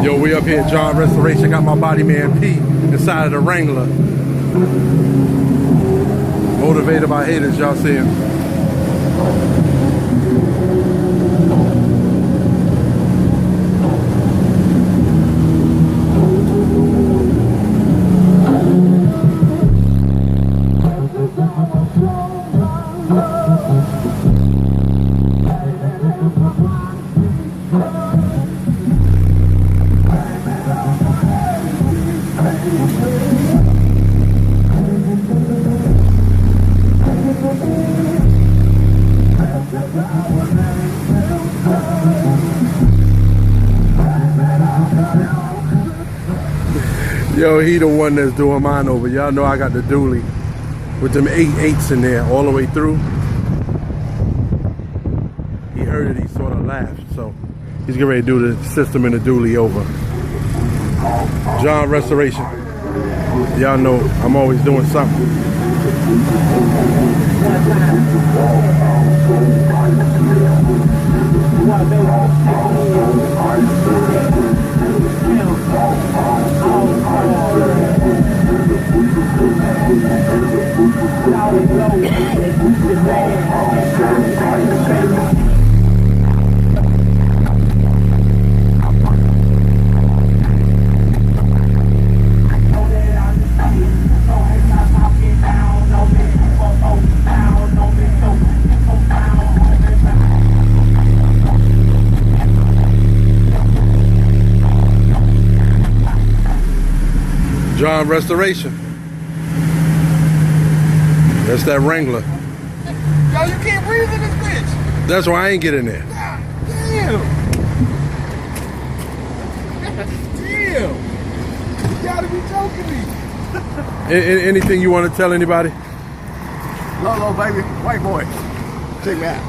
Yo, we up here at John Restoration. Got my body man P inside of the Wrangler. Motivated by haters, y'all see him. Yo, he the one that's doing mine over. Y'all know I got the dually with them 8/8s in there all the way through. He heard it, he sort of laughed. So he's getting ready to do the system in the dually over. John Restoration. Y'all know I'm always doing something. John Restoration. That's that Wrangler. Yo, you can't breathe in this bitch. That's why I ain't get in there. God damn. Damn. You gotta be joking me. Anything you want to tell anybody? Lolo, baby. White boy. Check me out.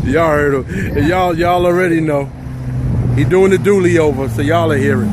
Y'all heard him. Y'all already know. He doing the dually over, so y'all are hearing.